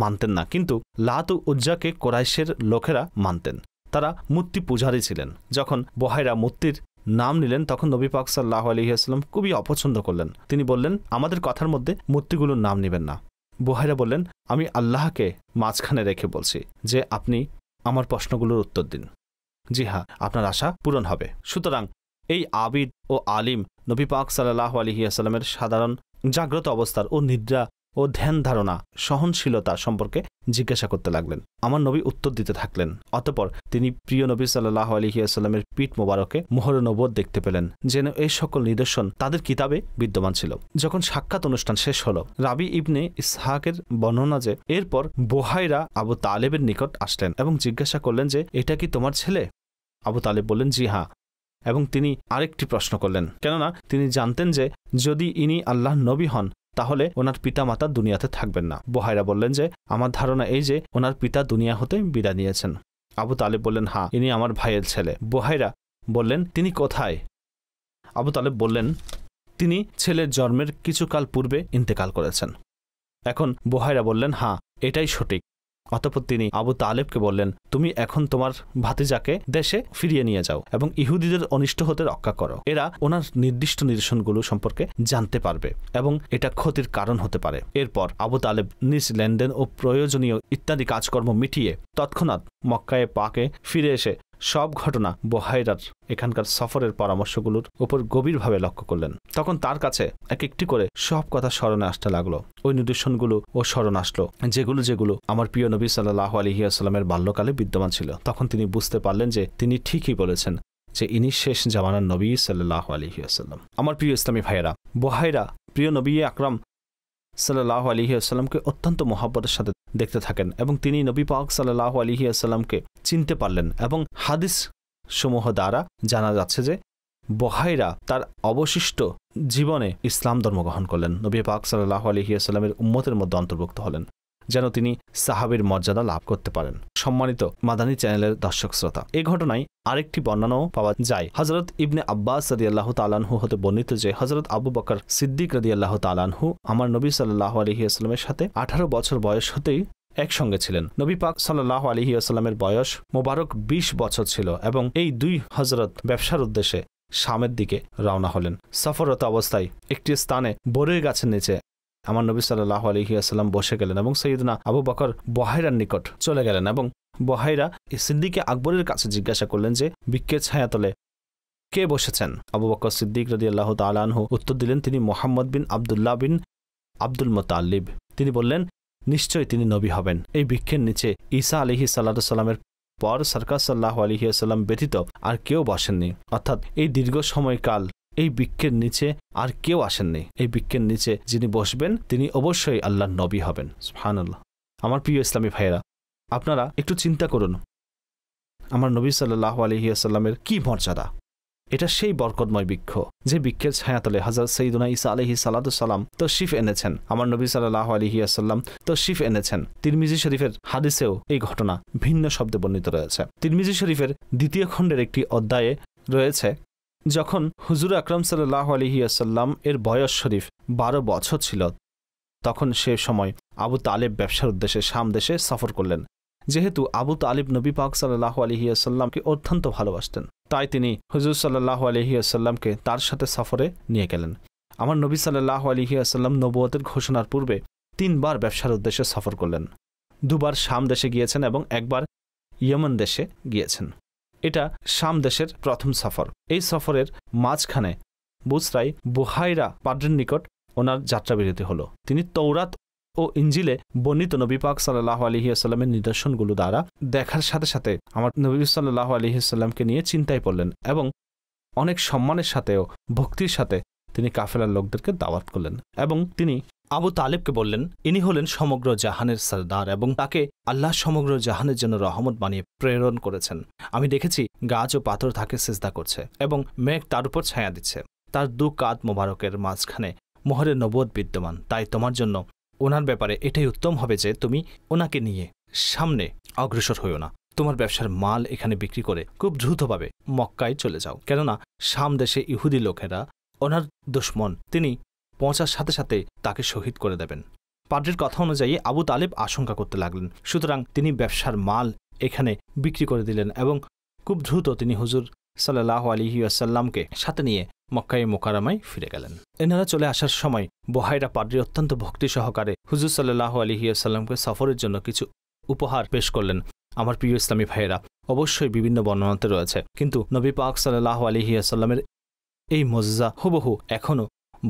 মানতেন না, কিন্তু লাত ও উজ্জাকে কোরাইশের লোকেরা মানতেন, তারা মূর্তি পূজারী ছিলেন। যখন বুহাইরা মূর্তির নাম নিলেন তখন নবী পাক সাল্লাল্লাহু আলাইহি ওয়াসাল্লাম খুবই অপছন্দ করলেন। তিনি বললেন, আমাদের কথার মধ্যে মূর্তিগুলোর নাম নেবেন না। বুহাইরা বললেন, আমি আল্লাহকে মাঝখানে রেখে বলছি যে আপনি আমার প্রশ্নগুলোর উত্তর দিন। জি হ্যাঁ, আপনার আশা পূরণ হবে। সুতরাং এই আবিদ ও আলিম নবী পাক সাল্লাল্লাহু আলাইহি ওয়াসাল্লামের সাধারণ জাগ্রত অবস্থার ও নিদ্রা ও ধ্যান ধারণা সহনশীলতা সম্পর্কে জিজ্ঞাসা করতে লাগলেন। আমার নবী উত্তর দিতে থাকলেন। অতঃপর তিনি প্রিয় নবী সাল্লাল্লাহু আলাইহি ওয়াসাল্লামের পিঠ মোবারকে মোহরে নবুয়ত দেখতে পেলেন, যেন এই সকল নিদর্শন তাদের কিতাবে বিদ্যমান ছিল। যখন সাক্ষাৎ অনুষ্ঠান শেষ হলো, রাবি ইবনে ইসহাকের বর্ণনা যে এরপর বুহাইরা আবু তালেবের নিকট আসলেন এবং জিজ্ঞাসা করলেন যে এটা কি তোমার ছেলে? আবু তালেব বললেন জি হ্যাঁ, এবং তিনি আরেকটি প্রশ্ন করলেন, কেননা তিনি জানতেন যে যদি ইনি আল্লাহর নবী হন তাহলে ওনার পিতা মাতা দুনিয়াতে থাকবেন না। বুহাইরা বললেন যে আমার ধারণা এই যে ওনার পিতা দুনিয়া হতে বিদায় নিয়েছেন। আবু তালেব বললেন হ্যাঁ, ইনি আমার ভাইয়ের ছেলে। বুহাইরা বললেন তিনি কোথায়? আবু তালেব বললেন তিনি ছেলের জন্মের কিছুকাল পূর্বে ইন্তেকাল করেছেন। এখন বুহাইরা বললেন হ্যাঁ, এটাই সঠিক। অতঃপর তিনি আবু তালেবকে বললেন তুমি এখন তোমার ভাতিজাকে দেশে ফিরিয়ে নিয়ে যাও এবং ইহুদিদের অনিষ্ট হতে রক্ষা করো। এরা ওনার নির্দিষ্ট নিদর্শনগুলো সম্পর্কে জানতে পারবে এবং এটা ক্ষতির কারণ হতে পারে। এরপর আবু তালেব নিজ লেনদেন ও প্রয়োজনীয় ইত্যাদি কাজকর্ম মিটিয়ে তৎক্ষণাৎ মক্কায়ে পাকে ফিরে এসে সব ঘটনা বুহাইরার এখানকার সফরের পরামর্শগুলোর উপর গভীরভাবে লক্ষ্য করলেন। তখন তার কাছে এক একটি করে সব কথা স্মরণে আসতে লাগলো। ওই নিদর্শনগুলো ও স্মরণ আসলো যেগুলো আমার প্রিয় নবী সাল্লাল্লাহু আলাইহি ওয়াসাল্লামের বাল্যকালে বিদ্যমান ছিল। তখন তিনি বুঝতে পারলেন যে তিনি ঠিকই বলেছেন যে ইনি শেষ জামানার নবী সাল্লাল্লাহু আলাইহি ওয়াসাল্লাম। আমার প্রিয় ইসলামী ভাইয়েরা, বুহাইরা প্রিয় নবী আকরাম সাল্লাল্লাহু আলাইহি ওয়াসাল্লামকে অত্যন্ত মহব্বতের সাথে দেখতে থাকেন এবং তিনি নবী পাক সাল্লাল্লাহু আলাইহি ওয়াসাল্লামকে চিনতে পারলেন এবং হাদিস সমূহ দ্বারা জানা যাচ্ছে যে বুহাইরা তার অবশিষ্ট জীবনে ইসলাম ধর্ম গ্রহণ করলেন, নবী পাক সাল্লাল্লাহু আলাইহি ওয়াসাল্লামের উম্মতের মধ্যে অন্তর্ভুক্ত হলেন যেন তিনি সাহাবীর মর্যাদা লাভ করতে পারেন। সম্মানিত মাদানী চ্যানেলের দর্শক শ্রোতা, এই ঘটনায় আরেকটি বর্ণনাও পাওয়া যায়। হযরত ইবনে আব্বাস রাদিয়াল্লাহু তাআলা আনহু হতে বর্ণিত যে হযরত আবু বকর সিদ্দিক রাদিয়াল্লাহু তাআলা আনহু আমার নবী সাল্লাল্লাহু আলাইহি ওয়াসাল্লামের সাথে 18 বছর বয়স হতেই একসঙ্গে ছিলেন। নবী পাক সাল্লাল্লাহু আলাইহি ওয়াসাল্লামের বয়স মোবারক 20 বছর ছিল এবং এই দুই হযরত ব্যবসার উদ্দেশ্যে শামের দিকে রওনা হলেন। সফররত অবস্থায় একটি স্থানে বরের গাছের নিচে আমার নবী সাল্লাল্লাহু আলাইহি ওয়াসাল্লাম বসে গেলেন এবং সাইয়েদনা আবু বকর বুহাইরার নিকট চলে গেলেন এবং বুহাইরা সিদ্দিকে আকবরের কাছে জিজ্ঞাসা করলেন যে বৃক্ষের ছায়াতলে কে বসেছেন? আবু বকর সিদ্দিক রাদিয়াল্লাহু তাআলা আনহু উত্তর দিলেন তিনি মুহাম্মদ বিন আব্দুল্লাহ বিন আব্দুল মুতাল্লিব। তিনি বললেন নিশ্চয়ই তিনি নবী হবেন। এই বৃক্ষের নিচে ঈসা আলাইহিস সালামের পর সরকার সাল্লাল্লাহু আলাইহি ওয়াসাল্লাম ব্যতীত আর কেউ বসেননি, অর্থাৎ এই দীর্ঘ সময়কাল এই বৃক্ষের নিচে আর কেউ আসেননি। এই বৃক্ষের নিচে যিনি বসবেন তিনি অবশ্যই আল্লাহর নবী হবেন। সুবহানাল্লাহ। আমার প্রিয় ইসলামী ভাইয়েরা, আপনারা একটু চিন্তা করুন আমার নবী সাল্লাল্লাহু আলাইহি ওয়াসাল্লামের কি মর্যাদা। এটা সেই বরকতময় বৃক্ষ যে বৃক্ষের ছায়াতলে হযরত সাইয়্যিদুনা ঈসা আলাইহিস সালাম তশরিফ এনেছেন। আমার নবী সাল্লাল্লাহু আলাইহি ওয়াসাল্লাম তশরিফ এনেছেন। তিরমিজি শরীফের হাদিসেও এই ঘটনা ভিন্ন শব্দে বর্ণিত রয়েছে। তিরমিজি শরীফের 2য় খণ্ডের একটি অধ্যায়ে রয়েছে যখন হুজুর আকরাম সাল্লাল্লাহু আলাইহি ওয়াসাল্লাম এর বয়স শরীফ 12 বছর ছিল, তখন সে সময় আবু তালেব ব্যবসার উদ্দেশ্যে শাম দেশে সফর করলেন। যেহেতু আবু তালিব নবী পাক সাল্লাল্লাহু আলাইহি ওয়াসাল্লামকে অত্যন্ত ভালোবাসতেন, তাই তিনি হুজুর সাল্লাল্লাহু আলাইহি ওয়াসাল্লামকে তার সাথে সফরে নিয়ে গেলেন। আমার নবী সাল্লাল্লাহু আলাইহি ওয়াসাল্লাম নবুয়তের ঘোষণার পূর্বে 3 বার ব্যবসার উদ্দেশ্যে সফর করলেন। 2 বার শাম দেশে গিয়েছেন এবং 1 বার ইয়েমেন দেশে গিয়েছেন। এটা শাম দেশের প্রথম সফর। এই সফরের মাঝখানে বুসরায় বুহাইরা পাদ্রীর নিকট ওনার যাত্রাবিরতি হলো। তিনি তৌরাত ও ইঞ্জিলে বর্ণিত নবী পাক সাল্লাল্লাহু আলাইহি ওয়াসাল্লামের নিদর্শনগুলো দ্বারা দেখার সাথে সাথে আমার নবী সাল্লাল্লাহু আলাইহি ওয়াসাল্লামকে নিয়ে চিন্তায় পড়লেন এবং অনেক সম্মানের সাথেও ভক্তির সাথে তিনি কাফেলার লোকদেরকে দাওয়াত করলেন এবং তিনি আবু তালেবকে বললেন ইনি হলেন সমগ্র জাহানের সরদার এবং তাকে আল্লাহ সমগ্র জাহানের জন্য রহমত বানিয়ে প্রেরণ করেছেন। আমি দেখেছি গাছ ও পাথর তাকে সিজদা করছে এবং মেঘ তার উপর ছায়া দিচ্ছে। তার 2 কাঁধ মোবারকের মাঝখানে মোহরে নবুয়ত বিদ্যমান। তাই তোমার জন্য ওনার ব্যাপারে এটাই উত্তম হবে যে তুমি ওনাকে নিয়ে সামনে অগ্রসর হইও না। তোমার ব্যবসার মাল এখানে বিক্রি করে খুব দ্রুতভাবে মক্কায় চলে যাও, কেননা শাম দেশে ইহুদি লোকেরা ওনার দুশমন, তিনি পৌঁছার সাথে সাথে তাকে শহীদ করে দেবেন। পাদ্রীর কথা অনুযায়ী আবু তালেব আশঙ্কা করতে লাগলেন, সুতরাং তিনি ব্যবসার মাল এখানে বিক্রি করে দিলেন এবং খুব দ্রুত তিনি হুজুর সাল্লাল্লাহু আলাইহি ওয়াসাল্লামকে সাথে নিয়ে মক্কায়ে মুকাররমায় ফিরে গেলেন। এনারা চলে আসার সময় বুহাইরা পাদ্রী অত্যন্ত ভক্তি সহকারে হুজুর সাল্লাল্লাহু আলাইহি ওয়াসাল্লামকে সফরের জন্য কিছু উপহার পেশ করলেন। আমার প্রিয় ইসলামী ভাইয়েরা, অবশ্যই বিভিন্ন বর্ণনাতে রয়েছে, কিন্তু নবী পাক সাল্লাল্লাহু আলাইহি ওয়াসাল্লামের এই মুজিজা হুবহু এখনও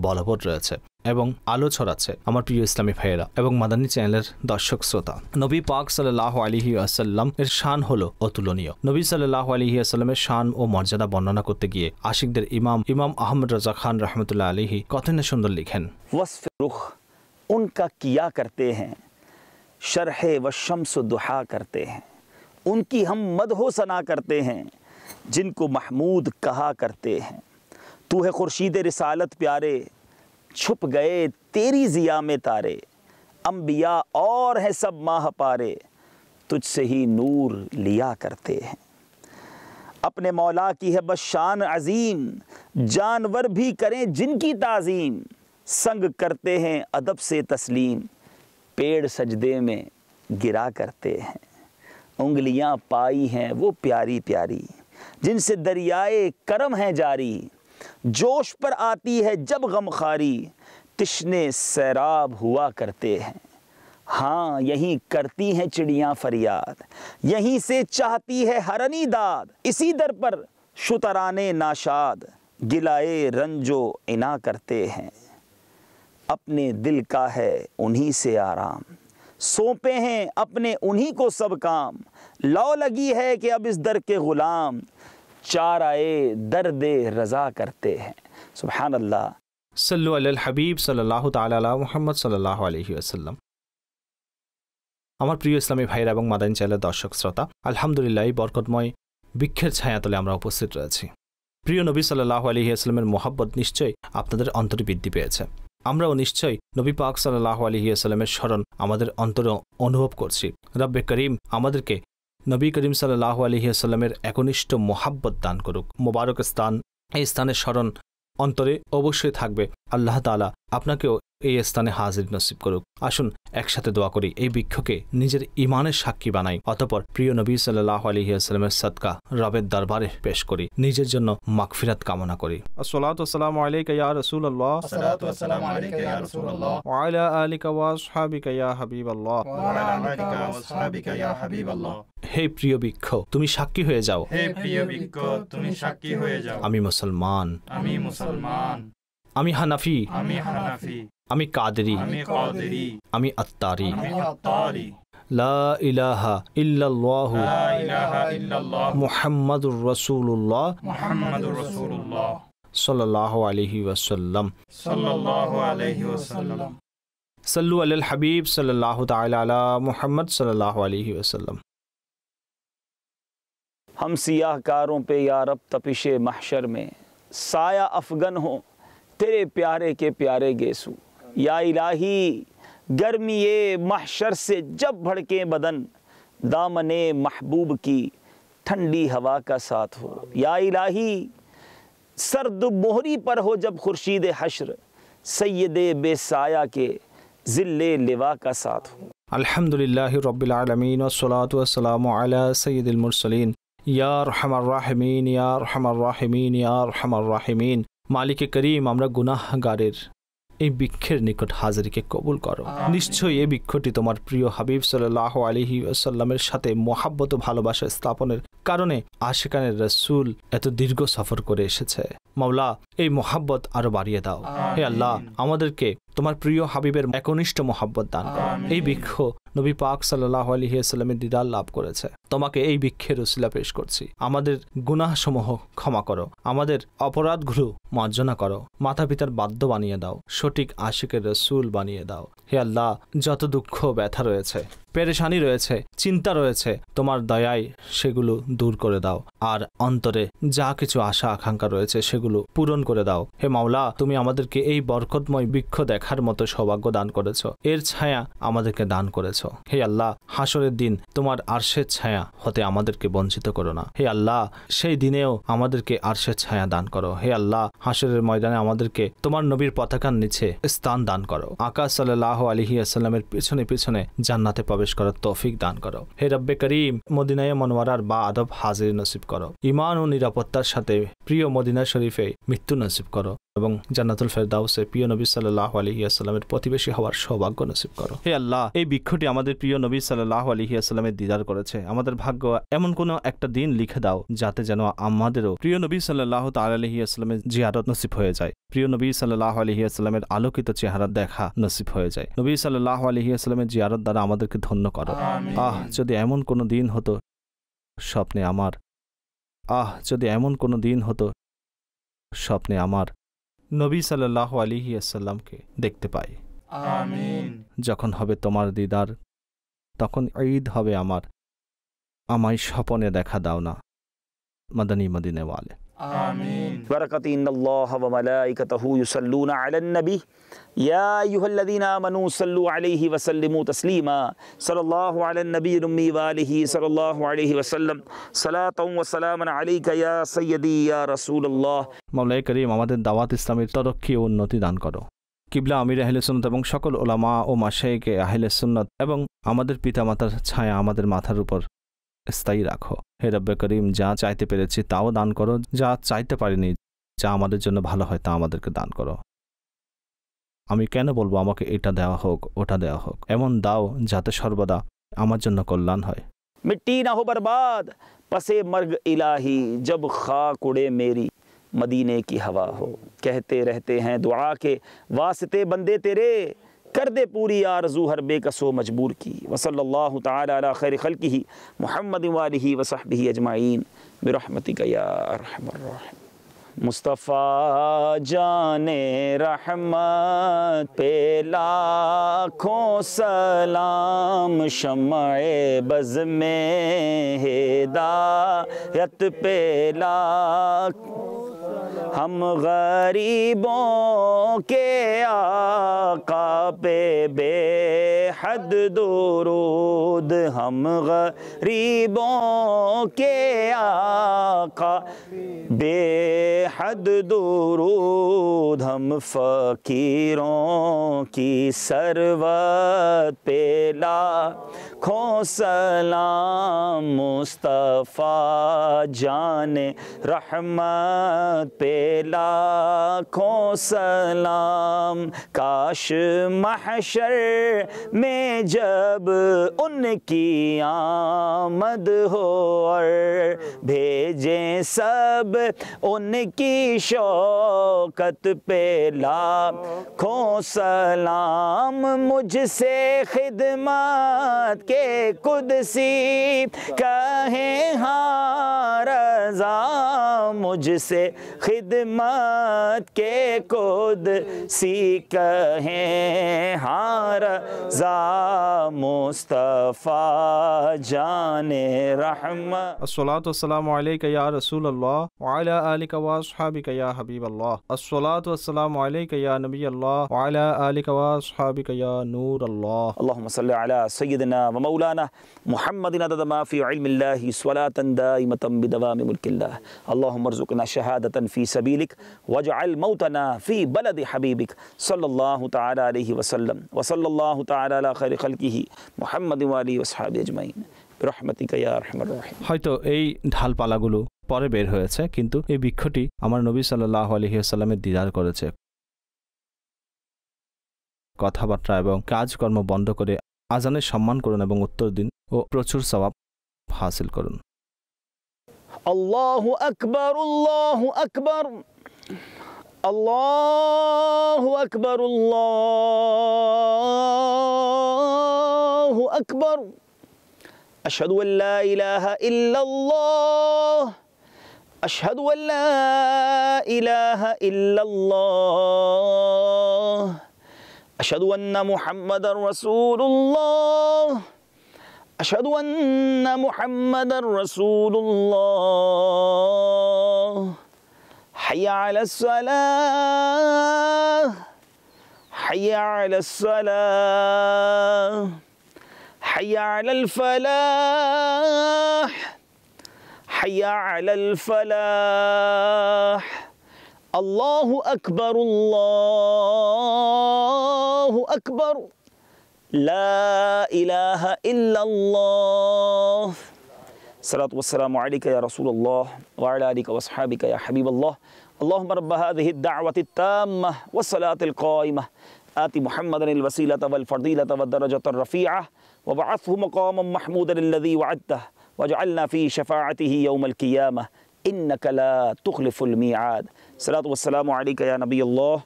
বলবৎ রয়েছে এবং আলো ছড়াচ্ছে আমার প্রিয় ইসলামী ভাইয়েরা এবং মাদানী চ্যানেলের দর্শক শ্রোতা। নবী পাক সাল্লাল্লাহু আলাইহি ওয়াসাল্লাম এর শান হলো অতুলনীয়। নবী সাল্লাল্লাহু আলাইহি ওয়াসাল্লামের শান ও মর্যাদা বর্ণনা করতে গিয়ে আশিকদের ইমাম আহমদ রাজা খান রহমতুল্লাহ আলাইহি কতই না সুন্দর লিখেন,
वस्फ़ रुख उनका किया करते हैं, शरह व शम्स दुहा करते हैं, उनकी हम मदहो सना करते हैं, जिनको महमूद कहा करते हैं। तू है खुर्शीद रिसालत प्यारे, छुप गए तेरी ज़िया में तारे, अम्बिया और हैं सब माह पारे, तुझसे ही नूर लिया करते हैं। अपने मौला की है बस शान अजीम, जानवर भी करें जिनकी ताज़ीम, संग करते हैं अदब से तस्लीम, पेड़ सजदे में गिरा करते हैं। उंगलियां पाई हैं वो प्यारी प्यारी, जिनसे दरियाए करम है जारी, जोश पर आती है जब गमखारी, तिश्ने सैराब हुआ करते हैं। हाँ यहीं करती हैं चिड़ियाँ फरियाद, यहीं से चाहती है हरनी दाद, इसी दर पर शुतराने नाशाद, गिलाए रंजो इना करते हैं। अपने दिल का है उन्हीं से आराम, सौंपे हैं अपने उन्हीं को सब काम, लौ लगी है कि अब इस दर के ग़ुलाम, चाराए दर्दे रज़ा करते हैं। सुभान अल्लाह।
सल्लु अलल हबीब साल्लाल्लाहु ताआला अला मुहम्मद साल्लाल्लाहु आलैहि ওয়াসাল্লাম। আমার প্রিয় ইসলামী ভাইরা এবং মাদানী চ্যানেলের দর্শক শ্রোতা, আলহামদুলিল্লাহ এই বরকতময় বৃক্ষের ছায়াতলে আমরা উপস্থিত রয়েছি। প্রিয় নবী সাল্লাল্লাহু আলাইহি ওয়াসাল্লামের মহব্বত নিশ্চয়ই আপনাদের অন্তরে বৃদ্ধি পেয়েছে। আমরাও নিশ্চয়ই নবী পাক সাল্লাল্লাহু আলাইহি ওয়াসাল্লামের স্মরণ আমাদের অন্তরে অনুভব করছি। রব্বে করিম আমাদেরকে নবী করিম সাল্লাল্লাহু আলাইহি ওয়াসাল্লামের একনিষ্ঠ মহব্বত দান করুক। মোবারক স্থান, এই স্থানের স্মরণ অন্তরে অবশ্যই থাকবে। আল্লাহ তাআলা আপনাকেও এই স্থানে হাজির নসিব করুক। আসুন একসাথে দোয়া করি, এই বৃক্ষকে নিজের ঈমানের সাক্ষী বানাই, অতঃপর প্রিয় নবী সাল্লাল্লাহু আলাইহি ওয়াসাল্লামের সাদকা রবের দরবারে পেশ করি, নিজের জন্য মাগফিরাত কামনা করি। আসসালাতু ওয়াসসালামু আলাইকা ইয়া রাসূলুল্লাহ,
আসসালাতু ওয়াসসালামু আলাইকা ইয়া রাসূলুল্লাহ,
ওয়া আলা আলিকা ওয়া আসহাবিকা ইয়া হাবিবাল্লাহ,
ওয়া আলা আলিকা ওয়া আসহাবিকা ইয়া হাবিবাল্লাহ।
হে প্রিয় বৃক্ষ, তুমি সাক্ষী হয়ে যাও।
হে প্রিয় বৃক্ষ, তুমি সাক্ষী হয়ে যাও।
আমি মুসলমান,
আমি মুসলমান।
আমি হানাফি,
আমি হানাফি।
আমি কাদেরি,
আমি কাদেরি।
আমি আত্তারি।
আমি আত্তারি।
লা ইলাহা ইল্লাল্লাহু
লা ইলাহা ইল্লাল্লাহ
মুহাম্মাদুর রাসূলুল্লাহ
মুহাম্মাদুর রাসূলুল্লাহ
সাল্লাল্লাহু আলাইহি ওয়াসাল্লাম।
সাল্লাল্লাহু আলাইহি ওয়াসাল্লাম।
सल्लु अलल हबीब सल्लल्लाहु ताला अला मुहम्मद सल्लल्लाहु अलैहि वसल्लम।
हम सियाहकारों पे या रब तपिशे महशर में साया अफगन हो तेरे प्यारे के प्यारे गेसू, या इलाही गर्मी ये महशर से जब भड़के बदन, दामने महबूब की ठंडी हवा का साथ हो, या इलाही सर्द मोहरी पर हो जब खुर्शीद हश्र, सैयदे बेसाया के ज़िल्ले लिवा का साथ हो।
अल्हम्दुलिल्लाहि रब्बिल आलमीन वस्सलातु वस्सलामु अला सय्यिदिल मुरसलीन या रहमान राहिमीन या रहमान राहिमीन या रहमान राहिमीन। মালিক করিম, আমরা গুনাহগারের এই বৃক্ষের নিকট হাজিরিকে কবুল করো। নিশ্চয়ই এই বৃক্ষটি তোমার প্রিয় হাবিব সাল্লাল্লাহু আলাইহি ওয়াসাল্লামের সাথে মহাব্বত ও ভালোবাসা স্থাপনের কারণে আশিকানের রাসূল এত দীর্ঘ সফর করে এসেছে। মাওলা, এই মহাব্বত আরো বাড়িয়ে দাও। হে আল্লাহ, আমাদেরকে তোমার প্রিয় হাবিবের একনিষ্ঠ মহাব্বত দান করো। এই বৃক্ষ নবী পাক সাল্লাল্লাহু আলাইহি ওয়াসাল্লামের দিদার লাভ করেছে। তোমাকে এই বৃক্ষের উসিলা পেশ করছি। আমাদের গুনাহসমূহ ক্ষমা করো, আমাদের অপরাধগুলো মার্জনা করো, মাতা পিতার বাধ্য বানিয়ে দাও, সঠিক আশিকের রাসূল বানিয়ে দাও। হে আল্লাহ, যত দুঃখ ব্যথা রয়েছে, পেরেশানি রয়েছে, চিন্তা রয়েছে, তোমার দয়ায় সেগুলো দূর করে দাও, আর অন্তরে যা কিছু আশা আকাঙ্ক্ষা রয়েছে সেগুলো পূরণ করে দাও। হে মাওলা, তুমি আমাদেরকে এই বরকতময় বৃক্ষ দেখার মতো সৌভাগ্য দান করেছ, এর ছায়া আমাদেরকে দান করেছ। হে আল্লাহ, হাসরের দিন তোমার আরশের ছায়া হতে আমাদেরকে বঞ্চিত করো না। হে আল্লাহ, সেই দিনেও আমাদেরকে আরশের ছায়া দান করো। হে আল্লাহ, হাসরের ময়দানে আমাদেরকে তোমার নবীর পতাকার নিচে স্থান দান করো। আকা সাল্লাল্লাহু আলাইহি ওয়াসাল্লামের পিছনে পিছনে জান্নাতে প্রবেশ করার তৌফিক দান করো। হে রব্বে করিম, মদিনায়ে মনোয়ারার বা আদব হাজির নসিব করো। ঈমান ও নিরাপত্তার সাথে প্রিয় মদিনা শরীফে মৃত্যু নসিব করো। এবং জান্নাতুল ফেরদাউসে প্রিয় নবী সাল্লাল্লাহু আলাইহি ওয়াসাল্লামের প্রতিবেশী হওয়ার সৌভাগ্য নসিব করো। হে আল্লাহ, এই বৃক্ষটি আমাদের প্রিয় নবী সাল্লাল্লাহু আলাইহি ওয়াসাল্লামের দিদার করেছে। আমাদের ভাগ্য এমন কোনো একটা দিন লিখে দাও যাতে যেন আমাদেরও প্রিয় নবী সাল্লাল্লাহু তাআলা আলাইহি ওয়াসাল্লামের জিয়ারত নসিব হয়ে যায়, প্রিয় নবী সাল্লাল্লাহু আলাইহি ওয়াসাল্লামের আলোকিত চেহারা দেখা নসিব হয়ে যায়। নবী সাল্লাল্লাহু আলাইহি ওয়াসাল্লামের জিয়ারত দ্বারা আমাদেরকে ধন্য করো। যদি এমন কোনো দিন হতো স্বপ্নে আমার, যদি এমন কোনো দিন হতো স্বপ্নে আমার নবী সাল্লাল্লাহু আলাইহি ওয়াসাল্লামকে দেখতে পাই।
আমিন।
যখন হবে তোমার দিদার তখন ঈদ হবে আমার, আমায় স্বপ্নে দেখা দাও না। মাদানী মদিনা ওয়ালে।
আমিন।
बरकत इन्नल्लाह व मलाइकतहु युसल्लूना अलन नबी या अय्युहल्लज़ीना आमनू सल्लु अलैहि व सल्लिमू तस्लीमा सल्लल्लाहु अलैहि नबी उम्मी व आलिहि सल्लल्लाहु अलैहि वसल्लम सलातु व सलामन अलैका या सय्यदी या रसूलुल्लाह।
মাওলাই করিম আমাদের দাওয়াত ইসলামের তরক্কি ও উন্নতি দান করো। কিবলা আমির আহলে সুন্নাত এবং সকল উলামা ও মাশায়েখে আহলে সুন্নাত এবং আমাদের পিতামাতার ছায়া আমাদের মাথার উপর স্থায়ী রাখো। হে রব্বে করিম, যা চাইতে পেরেছি তাও দান করো, যা চাইতে পারিনি, যা আমাদের জন্য ভালো হয় তা আমাদেরকে দান করো। আমি কেন বলবো আমাকে এটা দেওয়া হোক ওটা দেওয়া হোক, এমন দাও যাতে সর্বদা আমার জন্য কল্যাণ হয়।
मिट्टी ना हो बर्बाद पसे मर्ग इलाही जब खाक उड़े मेरी मदीने की हवा हो। कहते रहते हैं दुआ के वास्ते बंदे तेरे, कर दे पूरी आरज़ू हर बेकसो मजबूर की। वसल्लल्लाहु ताला अला खैर खल्किही मुहम्मद व आलिही व सहबिही अजमाइन बिरहमतिका या अरहमर राहिम। मुस्तफ़ा जाने रहमत पे लाखों सलाम, शम्ए बज़ में हिदायत पे लाख, हम गरीबों के आका पे बेहद दुरूद, हम गरीबों के आका बेहद दुरूद, हम फ़कीरों की सरवत पे लाखों सलाम। मुस्तफ़ा जाने रहमत पे लाखों सलाम। काश महशर में जब उनकी आमद हो और भेजें सब उनकी शौकत पे लाखों सलाम। मुझसे खिदमत के कुदसी कहें हाँ रज़ा, मुझसे खिदमत के कुदसी कहें हाँ रज़ा। मुस्तफ़ा जाने रहमत।
अस्सलातु वस्सलामु अलैका या रसूलल्लाह व अला आलिका व अस्हाबिका या हबीबल्लाह। अस्सलातु वस्सलामु अलैका या नबीयल्लाह व अला आलिका व अस्हाबिका या नूरल्लाह।
अल्लाहुम्मा सल्लि अला सय्यिदिना व मौलाना मुहम्मदिन अदद मा फी इल्मिल्लाहि स्वलातन दाइमतन बिदवामि मुल्किल्लाह। अल्लाहुम्मा अर्ज़ुक़ना शहादतन फी सबीलिक वजअल मौतना फी बलदि हबीबिक सल्लल्लाहु तआला अलैहि वसल्लम व सल्लल्लाहु तआला अला खैरि खल्किही मुहम्मद व आलिहि व असहाबिहि अजमाइन बिरहमतिका या अरहमर राहिम।
হয়তো এই ঢালপালাগুলো পরে বের হয়েছে, কিন্তু এই বৃক্ষটি আমার নবী সাল্লাল্লাহু আলাইহি ওয়াসাল্লামের দিদার করেছে। কথাবার্তা এবং কাজকর্ম বন্ধ করে আজানের সম্মান করুন এবং উত্তর দিন ও প্রচুর সওয়াব হাসিল করুন।
আল্লাহু আকবার, আল্লাহু আকবার, আল্লাহু আকবার, আল্লাহু আকবার। আশহাদু আল্লা ইলাহা ইল্লাল্লাহ, আশহাদু আল্লা ইলাহা ইল্লাল্লাহ, আশহাদু আন্না মুহাম্মাদার রাসূলুল্লাহ, আশহাদু আন্না মুহাম্মাদার রাসূলুল্লাহ। হাইয়া আলাস সালাহ, হাইয়া আলাস সালাহ, হাইয়া আলাল ফালাহ, হাইয়া আলাল ফালাহ। আল্লাহু আকবার, আল্লাহু আকবার, লা ইলাহা ইল্লাল্লাহ, सलातु वस्सलामु अलैका या रसूलल्लाह व अला आलिका व अस्हाबिका या हबीबल्लाह अल्लाहुम्मा रब्ब हाज़िहि द्दअवति त्ताम्मह वस्सलातिल क़ाइमह आति मुहम्मदनिल वसीलता वल फ़ज़ीलता वद दरजतर रफ़ीअह व बअथहु मक़ामम महमूदन लज़ी वअदतह वजअलना फ़ी शफ़ाअतिहि यौमल क़ियामह इन्नका ला तुख़लिफ़ुल मिआद। सलातु वस्सलामु अलैका या नबीयल्लाह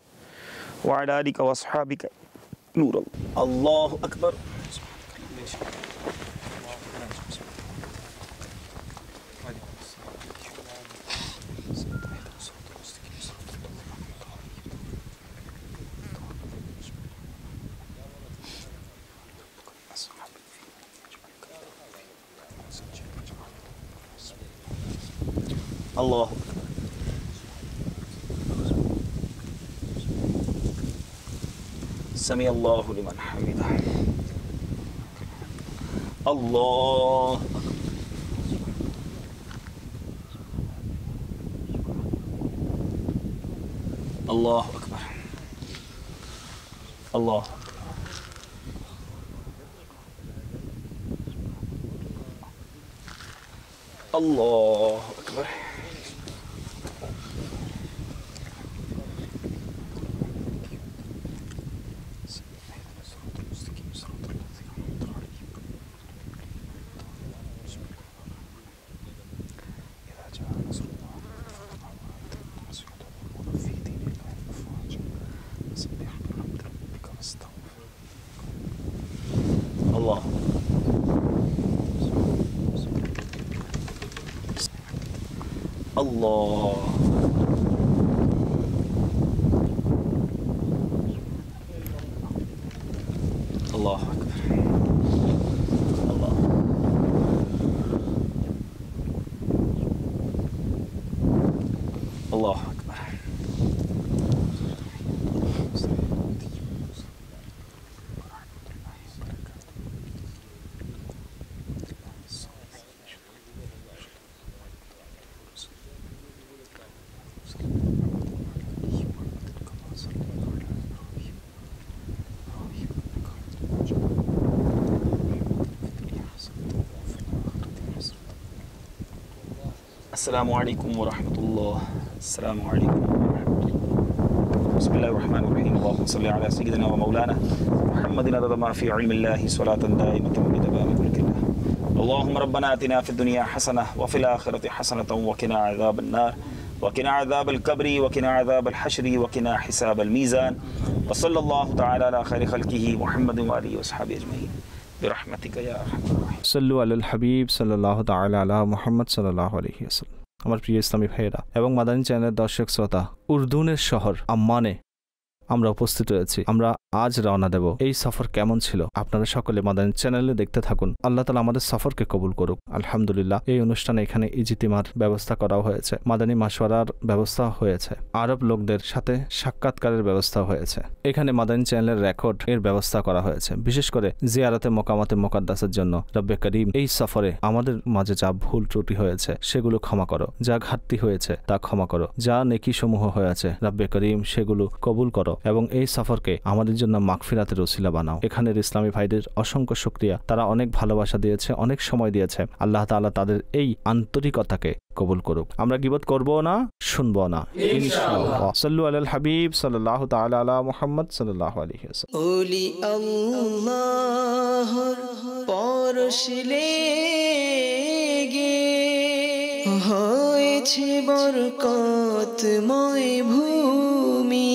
व अला आलिका व अस्हाबिका नूरल्लाह। अल्लाहु अकबर। अल्लाह समी अल्लाहु लिमन हमिदा। अल्लाह अल्लाह अकबर। अल्लाह अल्लाह Akbar. Allah. Allah. Allah Akbar. Allah. Allah Akbar. Assalamualaikum warahmatullah. Assalamualaikum warahmatullah. Bismillahirrahmanirrahim. Allahumma salli ala sayyidina wa maulana Muhammadin adada ma fi ilmillahi salatan daimatan bidawami mulkillah. Allahumma rabbana atina fid dunya hasanah wa fil akhirati hasanatan wa qina adhaban nar wa qina adhabal qabri wa qina adhabal hashri wa qina hisabal mizan wa sallallahu ta'ala ala khairi khalqihi Muhammadin wa alihi wa sahbihi ajma'in birahmatika ya arhamar rahim.
সাল্লু আলাল হাবিব সাল্লাল্লাহু তাআলা আলা মুহাম্মদ সাল্লাল্লাহু আলাইহি ওয়াসাল্লাম। আমার প্রিয় ইসলামী ভাইয়েরা এবং মাদানী চ্যানেলের দর্শক শ্রোতা, উর্দুনের শহর আম্মানে আমরা উপস্থিত রয়েছি। আমরা আজ রওনা দেব। এই সফর কেমন ছিল আপনারা সকলে মাদানী চ্যানেলে দেখতে থাকুন। আল্লাহ তাআলা আমাদের সফরকে কবুল করুক। আলহামদুলিল্লাহ, এই অনুষ্ঠানে এখানে ইজতিমার ব্যবস্থা করা হয়েছে, মাদানী মাশওয়ারার ব্যবস্থা হয়েছে, আরব লোকদের সাথে সাক্ষাৎকারের ব্যবস্থা হয়েছে, এখানে মাদানী চ্যানেলের রেকর্ড এর ব্যবস্থা করা হয়েছে, বিশেষ করে জিয়ারতে মোকামাতে মোকাদ্দাসের জন্য। রব্বে করিম, এই সফরে আমাদের মাঝে যা ভুল ত্রুটি হয়েছে সেগুলো ক্ষমা করো, যা ঘাটতি হয়েছে তা ক্ষমা করো, যা নেকি সমূহ হয়েছে রব্বে করিম সেগুলো কবুল করো এবং এই সফরকে আমাদের জন্য মাগফিরাতের ওসিলা বানাও। এখানের ইসলামী ভাইদের অসংখ্য শুকরিয়া, তারা অনেক ভালোবাসা দিয়েছে, অনেক সময় দিয়েছে। আল্লাহ তাআলা তাদের এই আন্তরিকতাকে কবুল করুক। আমরা গীবত করব না, শুনবো না ইনশাআল্লাহ। সাল্লু আলাল হাবিব সাল্লাল্লাহু তাআলা আলা মুহাম্মদ সাল্লাল্লাহু আলাইহি ওয়াসাল্লাম।
ওলি আল্লাহর পরশ লেগে হয়েছে বরকতময় ভূমি।